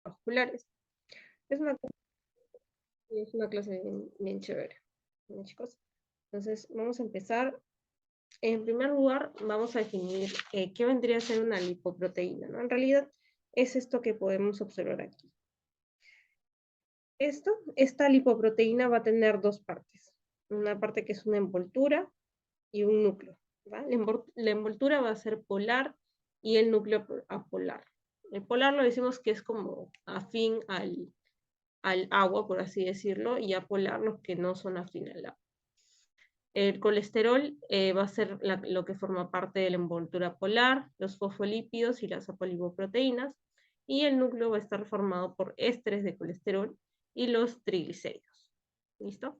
cardiovasculares. Es una clase bien chévere, ¿no, chicos? Entonces, vamos a empezar. En primer lugar, vamos a definir qué vendría a ser una lipoproteína, ¿no? En realidad, es esto que podemos observar aquí. Esta lipoproteína va a tener dos partes. Una parte que es una envoltura y un núcleo, ¿va? La envoltura va a ser polar y el núcleo apolar. El polar lo decimos que es como afín al agua, por así decirlo, y apolar los que no son afín al agua. El colesterol va a ser lo que forma parte de la envoltura polar, los fosfolípidos y las apolipoproteínas, y el núcleo va a estar formado por ésteres de colesterol y los triglicéridos. ¿Listo?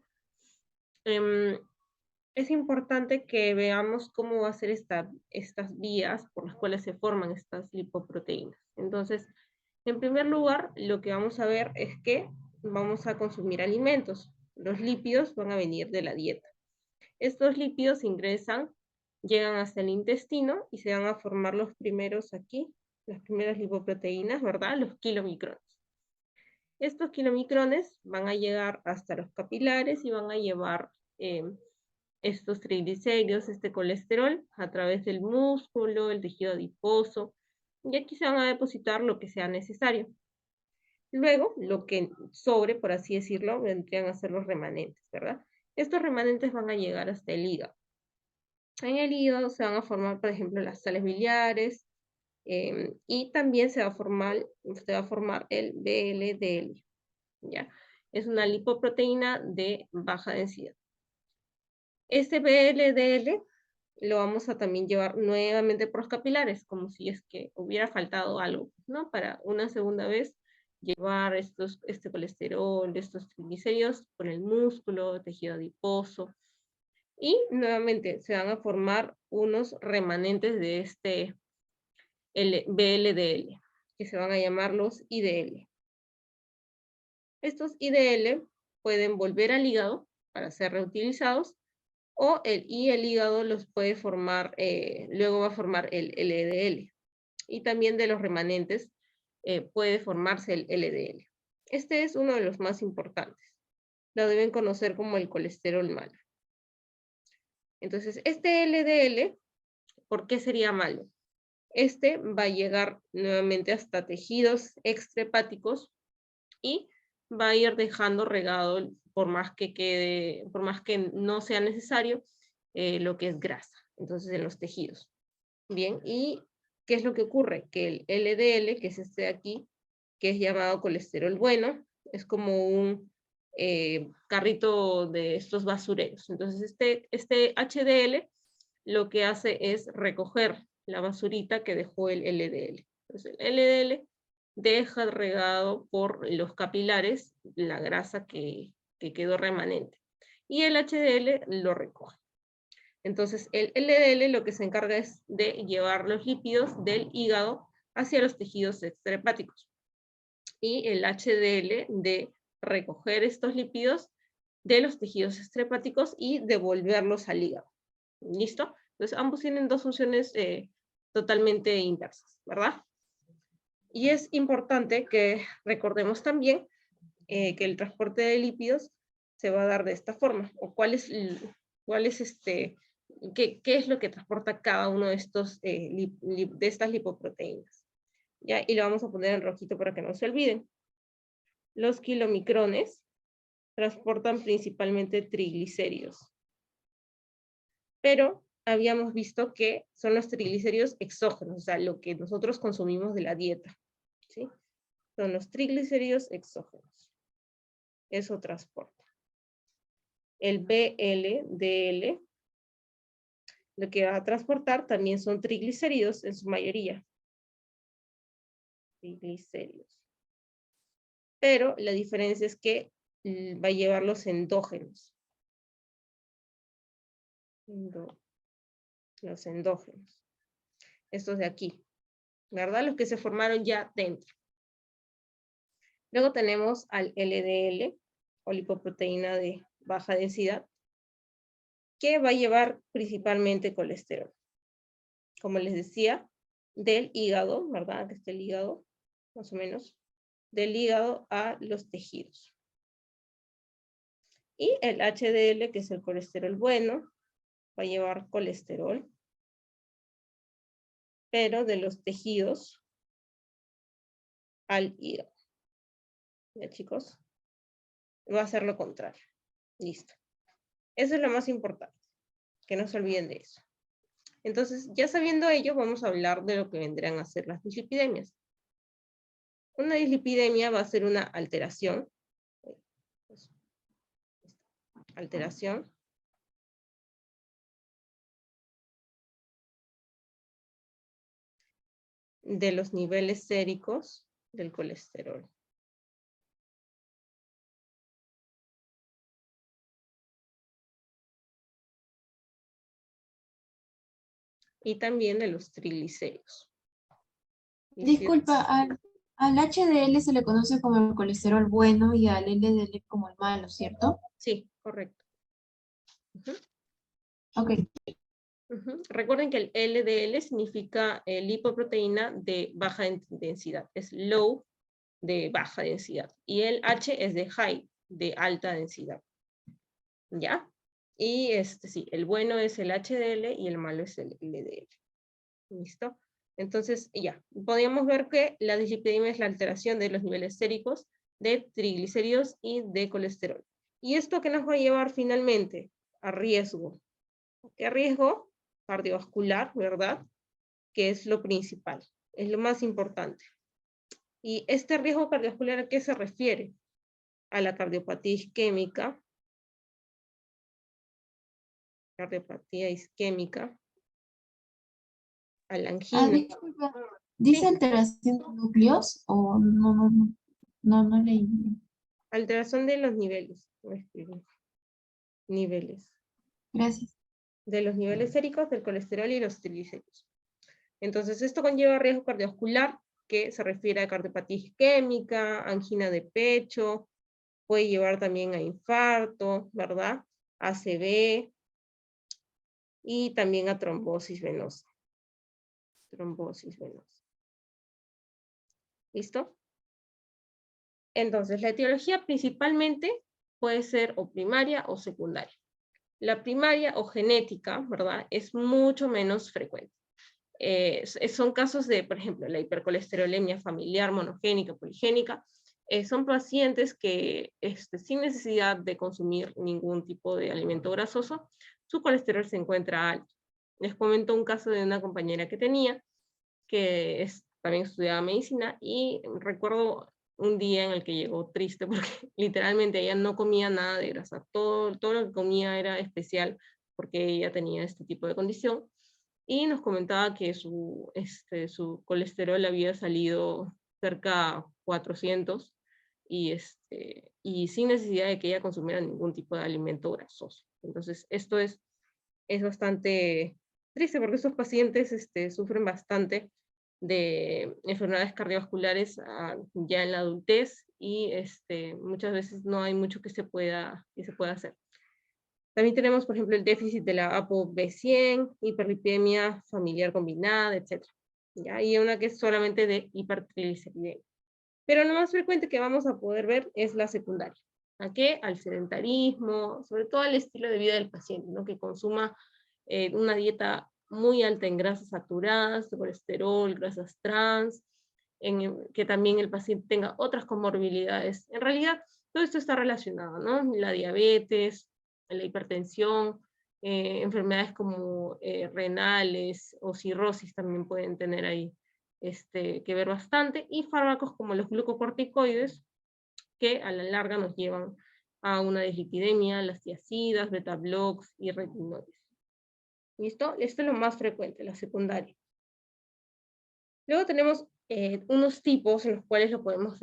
Es importante que veamos cómo va a ser estas vías por las cuales se forman estas lipoproteínas. Entonces, en primer lugar, lo que vamos a ver es que vamos a consumir alimentos. Los lípidos van a venir de la dieta. Estos lípidos ingresan, llegan hasta el intestino y se van a formar los primeros aquí, las primeras lipoproteínas, ¿verdad? Los kilomicrones. Estos kilomicrones van a llegar hasta los capilares y van a llevar estos triglicéridos, este colesterol, a través del músculo, el tejido adiposo, y aquí se van a depositar lo que sea necesario. Luego, lo que sobre, por así decirlo, vendrían a ser los remanentes, ¿verdad? Estos remanentes van a llegar hasta el hígado. En el hígado se van a formar, por ejemplo, las sales biliares, y también se va a formar el VLDL, ¿ya? Es una lipoproteína de baja densidad. Este VLDL lo vamos a también llevar nuevamente por los capilares, como si es que hubiera faltado algo, ¿no? Para una segunda vez llevar este colesterol, estos triglicéridos por el músculo, tejido adiposo, y nuevamente se van a formar unos remanentes de este VLDL, que se van a llamar los IDL. Estos IDL pueden volver al hígado para ser reutilizados, y el hígado los puede formar, luego va a formar el LDL. Y también de los remanentes puede formarse el LDL. Este es uno de los más importantes. Lo deben conocer como el colesterol malo. Entonces, este LDL, ¿por qué sería malo? Este va a llegar nuevamente hasta tejidos extrahepáticos y va a ir dejando regado, por más que no sea necesario, lo que es grasa, entonces en los tejidos. Bien, ¿y qué es lo que ocurre? Que el LDL, que es este de aquí, que es llamado colesterol bueno, es como un carrito de estos basureros. Entonces este HDL lo que hace es recoger la basurita que dejó el LDL. Entonces el LDL deja regado por los capilares la grasa que quedó remanente. Y el HDL lo recoge. Entonces, el LDL lo que se encarga es de llevar los lípidos del hígado hacia los tejidos extrahepáticos. Y el HDL de recoger estos lípidos de los tejidos extrahepáticos y devolverlos al hígado. ¿Listo? Entonces, ambos tienen dos funciones totalmente inversas, ¿verdad? Y es importante que recordemos también que el transporte de lípidos se va a dar de esta forma, o qué es lo que transporta cada uno de de estas lipoproteínas. ¿Ya? Y lo vamos a poner en rojito para que no se olviden. Los kilomicrones transportan principalmente triglicéridos. Pero habíamos visto que son los triglicéridos exógenos, o sea, lo que nosotros consumimos de la dieta, ¿sí? Son los triglicéridos exógenos. Eso transporta. El VLDL, lo que va a transportar también son triglicéridos en su mayoría. Triglicéridos. Pero la diferencia es que va a llevar los endógenos. Los endógenos. Estos de aquí, ¿verdad? Los que se formaron ya dentro. Luego tenemos al LDL, o lipoproteína de baja densidad, que va a llevar principalmente colesterol. Como les decía, del hígado, ¿verdad? Aquí está el hígado, más o menos. del hígado a los tejidos. Y el HDL, que es el colesterol bueno, va a llevar colesterol, pero de los tejidos al hígado. ¿Ya, chicos? Va a ser lo contrario. Listo. Eso es lo más importante, que no se olviden de eso. Entonces, ya sabiendo ello, vamos a hablar de lo que vendrán a ser las dislipidemias. Una dislipidemia va a ser una alteración de los niveles séricos del colesterol. Y también de los triglicéridos. Disculpa, al HDL se le conoce como el colesterol bueno y al LDL como el malo, ¿cierto? Sí, correcto. Uh-huh. Ok. Uh-huh. Recuerden que el LDL significa lipoproteína de baja densidad. Es low de baja densidad. Y el H es de high, de alta densidad. ¿Ya? Y sí, el bueno es el HDL y el malo es el LDL. ¿Listo? Entonces, ya, podríamos ver que la dislipidemia es la alteración de los niveles séricos de triglicéridos y de colesterol. ¿Y esto qué nos va a llevar finalmente? A riesgo. ¿Qué riesgo? Cardiovascular, ¿verdad? Que es lo principal, es lo más importante. ¿Y este riesgo cardiovascular a qué se refiere? A la cardiopatía isquémica, a la angina. Disculpa, ¿dice Sí. alteración de núcleos o no leí? Alteración de los niveles. Niveles. Gracias. De los niveles séricos del colesterol y los triglicéridos. Entonces, esto conlleva riesgo cardiovascular, que se refiere a cardiopatía isquémica, angina de pecho, puede llevar también a infarto, ¿verdad? ACV y también a trombosis venosa. Trombosis venosa. ¿Listo? Entonces, la etiología principalmente puede ser o primaria o secundaria. La primaria o genética, ¿verdad? Es mucho menos frecuente. Son casos de, por ejemplo, la hipercolesterolemia familiar, monogénica, poligénica. Son pacientes que, sin necesidad de consumir ningún tipo de alimento grasoso, su colesterol se encuentra alto. Les comento un caso de una compañera que tenía, que también estudiaba medicina, y recuerdo un día en el que llegó triste porque literalmente ella no comía nada de grasa. Todo lo que comía era especial porque ella tenía este tipo de condición. Y nos comentaba que su colesterol había salido cerca a 400 y sin necesidad de que ella consumiera ningún tipo de alimento grasoso. Entonces, esto es bastante triste porque estos pacientes sufren bastante de enfermedades cardiovasculares ya en la adultez y muchas veces no hay mucho que se pueda hacer. También tenemos, por ejemplo, el déficit de la ApoB100, hiperlipemia familiar combinada, etc. ¿Ya? Y una que es solamente de hipertrigliceridemia. Pero lo más frecuente que vamos a poder ver es la secundaria. ¿A qué? Al sedentarismo, sobre todo al estilo de vida del paciente, ¿no? Que consuma una dieta muy alta en grasas saturadas, colesterol, grasas trans, que también el paciente tenga otras comorbilidades. En realidad, todo esto está relacionado, ¿no? La diabetes, la hipertensión, enfermedades como renales o cirrosis también pueden tener ahí que ver bastante, y fármacos como los glucocorticoides, que a la larga nos llevan a una dislipidemia, las tiazidas, beta blocs y retinoides. ¿Listo? Esto es lo más frecuente, la secundaria. Luego tenemos unos tipos en los cuales lo podemos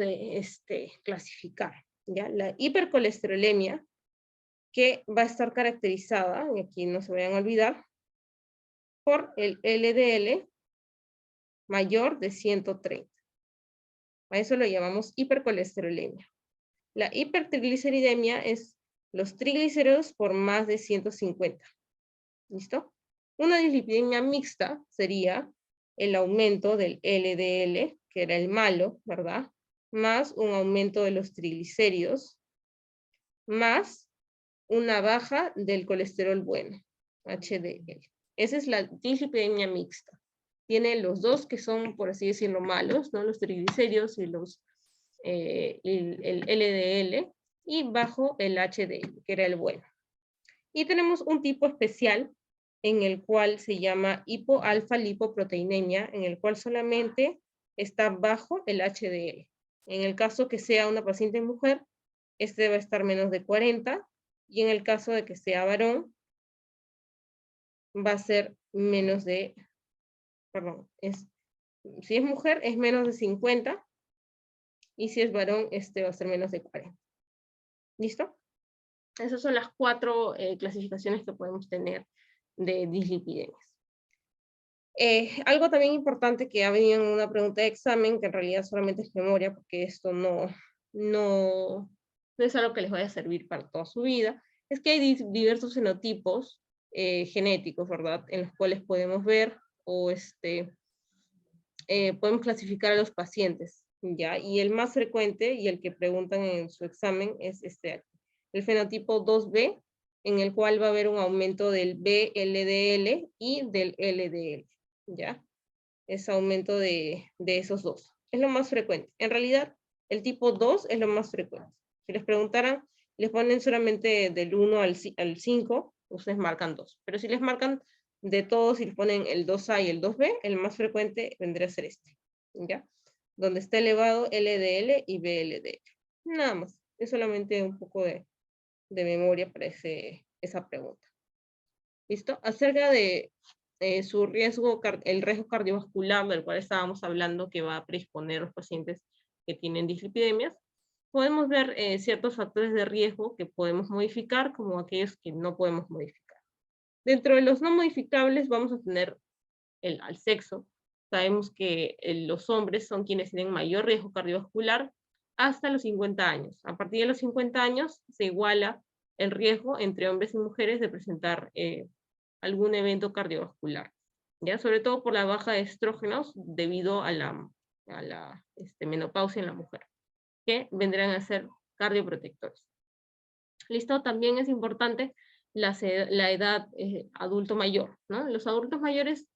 clasificar. ¿Ya? La hipercolesterolemia, que va a estar caracterizada, y aquí no se vayan a olvidar, por el LDL mayor de 130. A eso lo llamamos hipercolesterolemia. La hipertrigliceridemia es los triglicéridos por más de 150. ¿Listo? Una dislipidemia mixta sería el aumento del LDL, que era el malo, ¿verdad? más un aumento de los triglicéridos, más una baja del colesterol bueno, HDL. Esa es la dislipidemia mixta. Tiene los dos que son, por así decirlo, malos, ¿no? Los triglicéridos y el LDL, y bajo el HDL, que era el bueno. Y tenemos un tipo especial en el cual se llama hipoalfa-lipoproteinemia, en el cual solamente está bajo el HDL. En el caso que sea una paciente mujer, este debe estar menos de 40, y en el caso de que sea varón, va a ser menos de, perdón, si es mujer es menos de 50, y si es varón, este va a ser menos de 40. ¿Listo? Esas son las 4 clasificaciones que podemos tener de dislipidemias. Algo también importante que ha venido en una pregunta de examen, que en realidad solamente es memoria, porque esto no es algo que les vaya a servir para toda su vida, es que hay diversos fenotipos genéticos, ¿verdad? En los cuales podemos ver o podemos clasificar a los pacientes, ¿ya? Y el más frecuente y el que preguntan en su examen es el fenotipo 2B, en el cual va a haber un aumento del VLDL y del LDL, ¿ya? Es aumento de esos dos. Es lo más frecuente. En realidad, el tipo 2 es lo más frecuente. Si les preguntaran, les ponen solamente del 1 al 5, ustedes marcan 2. Pero si les marcan de todos y les ponen el 2A y el 2B, el más frecuente vendría a ser este, ¿ya? Donde está elevado LDL y VLDL. Nada más. Es solamente un poco de memoria para esa pregunta. ¿Listo? Acerca de su riesgo, el riesgo cardiovascular del cual estábamos hablando, que va a predisponer a los pacientes que tienen dislipidemias, podemos ver ciertos factores de riesgo que podemos modificar, como aquellos que no podemos modificar. Dentro de los no modificables vamos a tener al sexo. Sabemos que los hombres son quienes tienen mayor riesgo cardiovascular hasta los 50 años. A partir de los 50 años se iguala el riesgo entre hombres y mujeres de presentar algún evento cardiovascular, ¿ya? Sobre todo por la baja de estrógenos debido a la menopausia en la mujer, que vendrán a ser cardioprotectores. Listo, también es importante la edad adulto mayor, ¿no? Los adultos mayores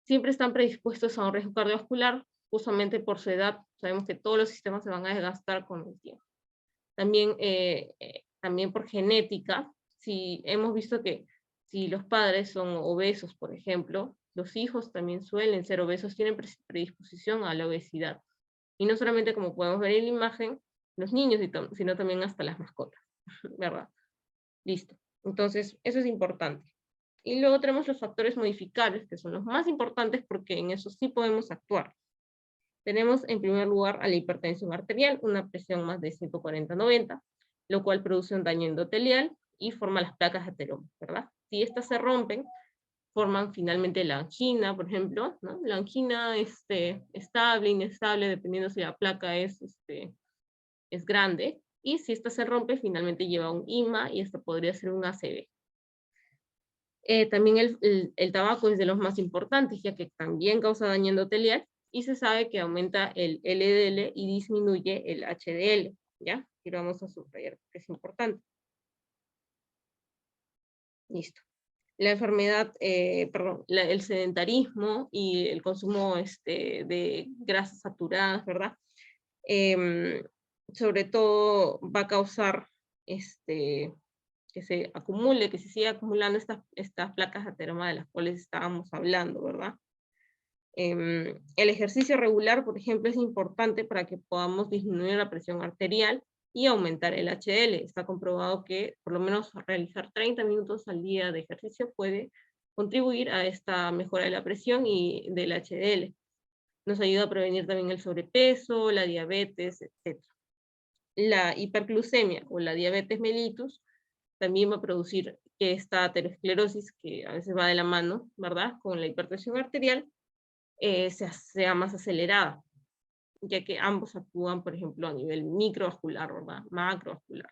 siempre están predispuestos a un riesgo cardiovascular, justamente por su edad. Sabemos que todos los sistemas se van a desgastar con el tiempo. También por genética, si hemos visto que si los padres son obesos, por ejemplo, los hijos también suelen ser obesos, tienen predisposición a la obesidad. Y no solamente como podemos ver en la imagen, los niños, sino también hasta las mascotas, ¿verdad? Listo. Entonces, eso es importante. Y luego tenemos los factores modificables, que son los más importantes porque en eso sí podemos actuar. Tenemos en primer lugar a la hipertensión arterial, una presión más de 140/90, lo cual produce un daño endotelial y forma las placas aterógenas, ¿verdad? Si estas se rompen, forman finalmente la angina, por ejemplo, ¿no? La angina estable, inestable, dependiendo si la placa es grande, y si esta se rompe, finalmente lleva un IMA y esto podría ser un ACV. También el tabaco es de los más importantes, ya que también causa daño endotelial, y se sabe que aumenta el LDL y disminuye el HDL, ¿ya? Y lo vamos a subrayar porque es importante. Listo. La enfermedad, el sedentarismo y el consumo de grasas saturadas, ¿verdad? Sobre todo va a causar que se acumule, que se siga acumulando estas placas ateroma de las cuales estábamos hablando, ¿verdad? El ejercicio regular, por ejemplo, es importante para que podamos disminuir la presión arterial y aumentar el HDL. Está comprobado que por lo menos realizar 30 minutos al día de ejercicio puede contribuir a esta mejora de la presión y del HDL. Nos ayuda a prevenir también el sobrepeso, la diabetes, etc. La hiperglucemia o la diabetes mellitus también va a producir que esta aterosclerosis, que a veces va de la mano, ¿verdad?, con la hipertensión arterial, sea más acelerada, ya que ambos actúan, por ejemplo, a nivel microvascular, ¿verdad?, macrovascular.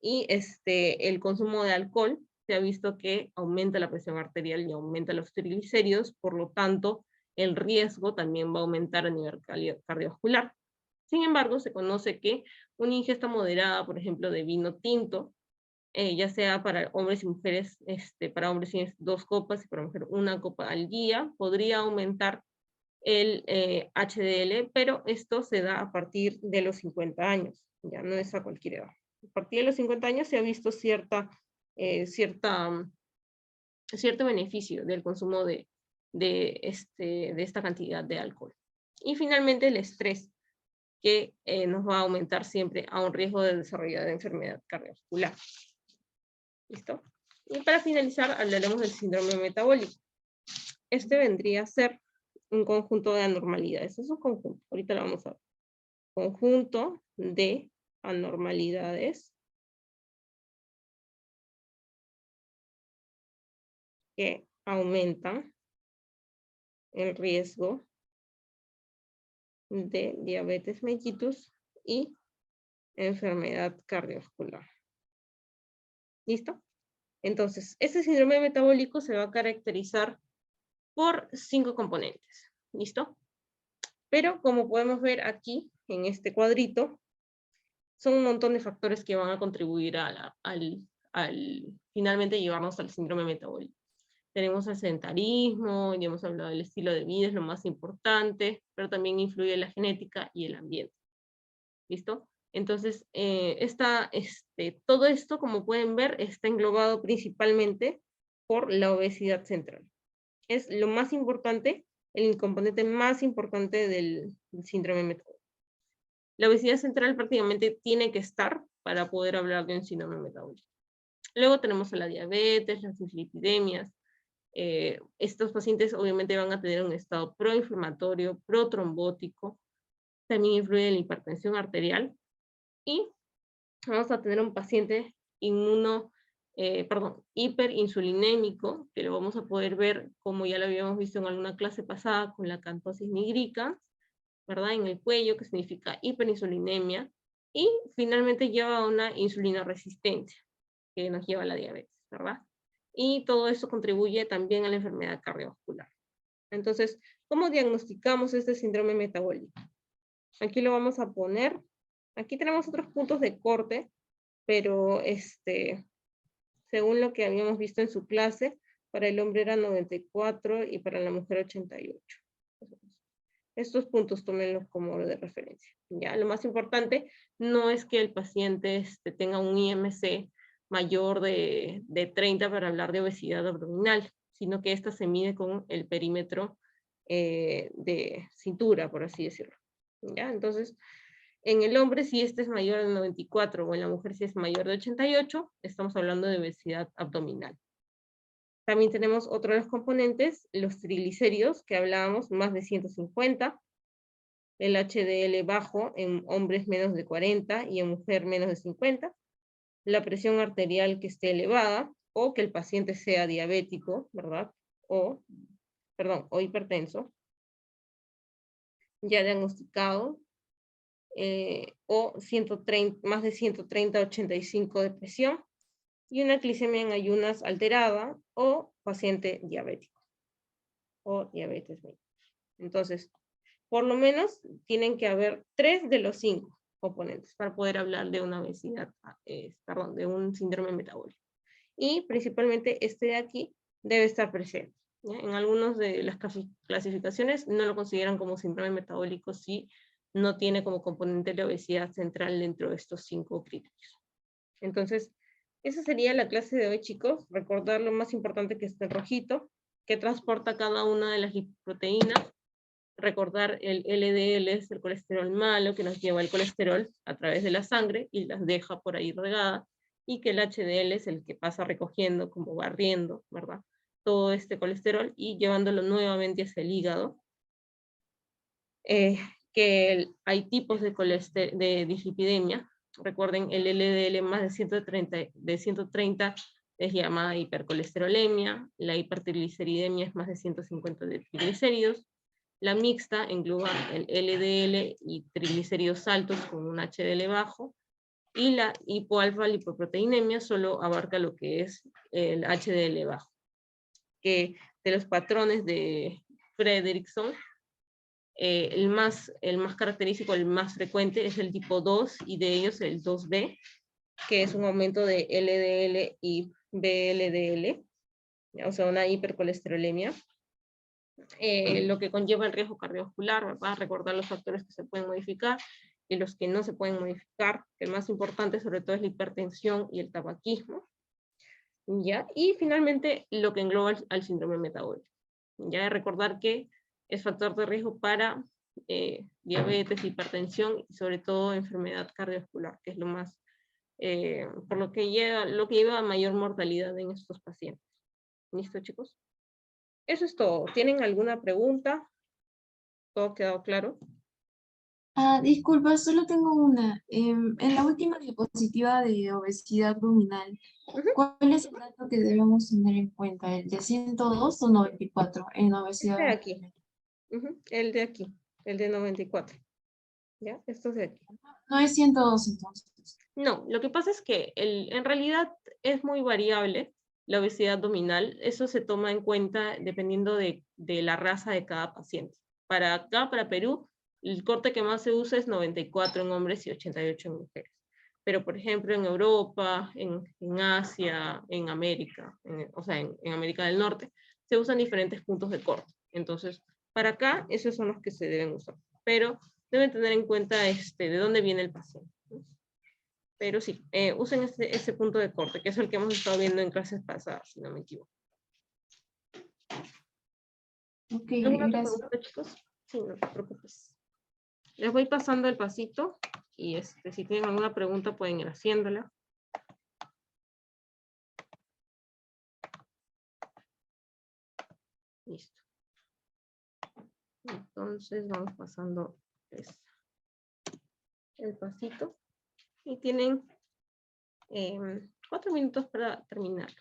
Y el consumo de alcohol se ha visto que aumenta la presión arterial y aumenta los triglicéridos, por lo tanto, el riesgo también va a aumentar a nivel cardiovascular. Sin embargo, se conoce que una ingesta moderada, por ejemplo, de vino tinto, ya sea para hombres y mujeres, para hombres tienes 2 copas y para mujer 1 copa al día, podría aumentar el HDL, pero esto se da a partir de los 50 años, ya no es a cualquier edad. A partir de los 50 años se ha visto cierto beneficio del consumo de esta cantidad de alcohol. Y finalmente el estrés, que nos va a aumentar siempre a un riesgo de desarrollar de enfermedad cardiovascular. ¿Listo? Y para finalizar, hablaremos del síndrome metabólico. Este vendría a ser un conjunto de anormalidades. Es un conjunto, ahorita lo vamos a ver. Conjunto de anormalidades que aumentan el riesgo de diabetes mellitus y enfermedad cardiovascular. ¿Listo? Entonces, este síndrome metabólico se va a caracterizar por 5 componentes. ¿Listo? Pero como podemos ver aquí, en este cuadrito, son un montón de factores que van a contribuir al finalmente llevarnos al síndrome metabólico. Tenemos el sedentarismo, ya hemos hablado del estilo de vida, es lo más importante, pero también influye la genética y el ambiente. ¿Listo? Entonces, todo esto, como pueden ver, está englobado principalmente por la obesidad central. Es lo más importante, el componente más importante del síndrome metabólico. La obesidad central prácticamente tiene que estar para poder hablar de un síndrome metabólico. Luego tenemos a la diabetes, las dislipidemias. Estos pacientes obviamente van a tener un estado proinflamatorio, protrombótico. También influye en la hipertensión arterial. Y vamos a tener un paciente hiperinsulinémico, que lo vamos a poder ver, como ya lo habíamos visto en alguna clase pasada, con la acantosis nigricans, ¿verdad? En el cuello, que significa hiperinsulinemia, y finalmente lleva a una insulina resistencia, que nos lleva a la diabetes, ¿verdad? Y todo eso contribuye también a la enfermedad cardiovascular. Entonces, ¿cómo diagnosticamos este síndrome metabólico? Aquí lo vamos a poner. Aquí tenemos otros puntos de corte, pero según lo que habíamos visto en su clase, para el hombre era 94 y para la mujer 88. Estos puntos tómenlos como de referencia. Ya, lo más importante no es que el paciente tenga un IMC mayor de 30 para hablar de obesidad abdominal, sino que esta se mide con el perímetro de cintura, por así decirlo. ¿Ya? Entonces, en el hombre, si este es mayor de 94 o en la mujer si es mayor de 88, estamos hablando de obesidad abdominal. También tenemos otro de los componentes, los triglicéridos, que hablábamos, más de 150, el HDL bajo en hombres menos de 40 y en mujer menos de 50, la presión arterial que esté elevada, o que el paciente sea diabético, ¿verdad? O hipertenso, ya diagnosticado, o más de 130/85 de presión, y una glicemia en ayunas alterada, o paciente diabético, o diabetes mellitus. Entonces, por lo menos tienen que haber 3 de los 5 componentes para poder hablar de una obesidad, de un síndrome metabólico. Y principalmente este de aquí debe estar presente. ¿Ya? En algunas de las clasificaciones no lo consideran como síndrome metabólico si no tiene como componente la obesidad central dentro de estos 5 criterios. Entonces, esa sería la clase de hoy, chicos. Recordar lo más importante que está en rojito, que transporta cada una de las lipoproteínas. Recordar el LDL es el colesterol malo que nos lleva el colesterol a través de la sangre y las deja por ahí regadas, y que el HDL es el que pasa recogiendo, como barriendo, ¿verdad? Todo este colesterol y llevándolo nuevamente hacia el hígado. Hay tipos de dislipidemia. Recuerden, el LDL más de 130 es llamada hipercolesterolemia, la hipertrigliceridemia es más de 150 de triglicéridos, la mixta engloba el LDL y triglicéridos altos con un HDL bajo, y la hipoalfa lipoproteinemia solo abarca lo que es el HDL bajo, que de los patrones de Fredrickson el más característico, el más frecuente es el tipo 2 y de ellos el 2B, que es un aumento de LDL y VLDL, o sea, una hipercolesterolemia, lo que conlleva el riesgo cardiovascular, ¿verdad? Recordar los factores que se pueden modificar y los que no se pueden modificar, que el más importante sobre todo es la hipertensión y el tabaquismo, ¿ya? Y finalmente lo que engloba al síndrome metabólico, ¿ya? Recordar que es factor de riesgo para diabetes, hipertensión y sobre todo enfermedad cardiovascular, que es lo más, por lo que lleva a mayor mortalidad en estos pacientes. ¿Listo, chicos? Eso es todo. ¿Tienen alguna pregunta? ¿Todo quedado claro? Disculpa, solo tengo una. En la última diapositiva de obesidad abdominal, ¿cuál es el dato que debemos tener en cuenta? ¿El de 102 o 94 en obesidad Este de aquí. abdominal? El de aquí, el de 94. ¿Ya? Esto es de aquí. No es 102 entonces. No, lo que pasa es que en realidad es muy variable la obesidad abdominal. Eso se toma en cuenta dependiendo de la raza de cada paciente. Para acá, para Perú, el corte que más se usa es 94 en hombres y 88 en mujeres. Pero, por ejemplo, en Europa, en Asia, en América, o sea, en América del Norte, se usan diferentes puntos de corte. Entonces, para acá, esos son los que se deben usar. Pero deben tener en cuenta de dónde viene el paciente. Pero sí, usen ese punto de corte, que es el que hemos estado viendo en clases pasadas, si no me equivoco. Ok, ¿Alguna otra gracias. pregunta, chicos? Sí, no te preocupes. Les voy pasando el pasito y si tienen alguna pregunta pueden ir haciéndola. Listo. Entonces vamos pasando el pasito y tienen 4 minutos para terminar.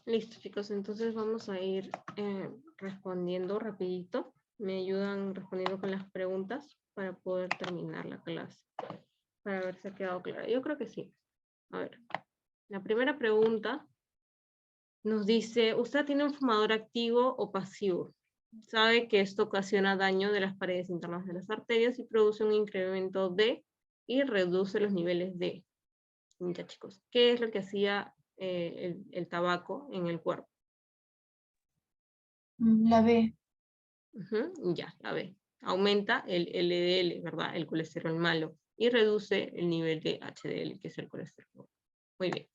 Listo, chicos, entonces vamos a ir respondiendo rapidito. Me ayudan respondiendo con las preguntas para poder terminar la clase. Para ver si ha quedado claro. Yo creo que sí. A ver, la primera pregunta nos dice, ¿usted tiene un fumador activo o pasivo? Sabe que esto ocasiona daño de las paredes internas de las arterias y produce un incremento de y reduce los niveles de. Ya, chicos, ¿qué es lo que hacía el tabaco en el cuerpo? La B. Ya, la B. Aumenta el LDL, ¿verdad? El colesterol malo. Y reduce el nivel de HDL, que es el colesterol bueno. Muy bien.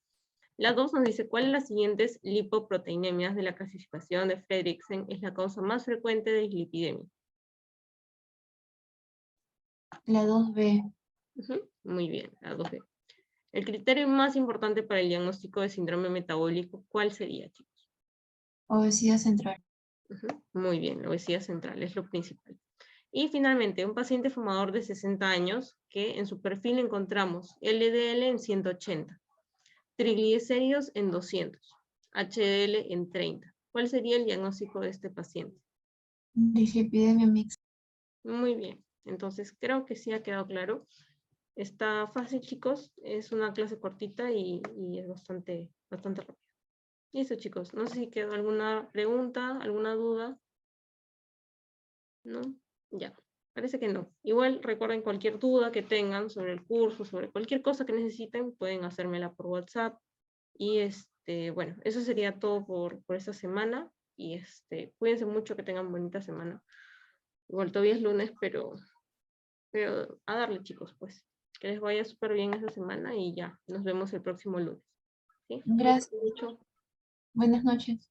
La 2 nos dice, ¿cuál de las siguientes lipoproteinemias de la clasificación de Fredrickson es la causa más frecuente de dislipidemia? La 2B. Muy bien, la 2B. El criterio más importante para el diagnóstico de síndrome metabólico, ¿cuál sería, chicos? Obesidad central. Muy bien, la obesidad central es lo principal. Y finalmente, un paciente fumador de 60 años que en su perfil encontramos LDL en 180, triglicéridos en 200, HDL en 30. ¿Cuál sería el diagnóstico de este paciente? Dislipidemia mixta. Muy bien, entonces creo que sí ha quedado claro. Está fácil, chicos, es una clase cortita y es bastante rápido. Listo, chicos, no sé si quedó alguna pregunta, alguna duda. ¿No? Ya, parece que no. Igual recuerden cualquier duda que tengan sobre el curso, sobre cualquier cosa que necesiten, pueden hacérmela por WhatsApp. Y bueno, eso sería todo por esta semana. Y cuídense mucho, que tengan bonita semana. Igual todavía es lunes, pero a darle, chicos, pues. Que les vaya súper bien esta semana y ya, nos vemos el próximo lunes. ¿Sí? Gracias. Cuídense mucho. Buenas noches.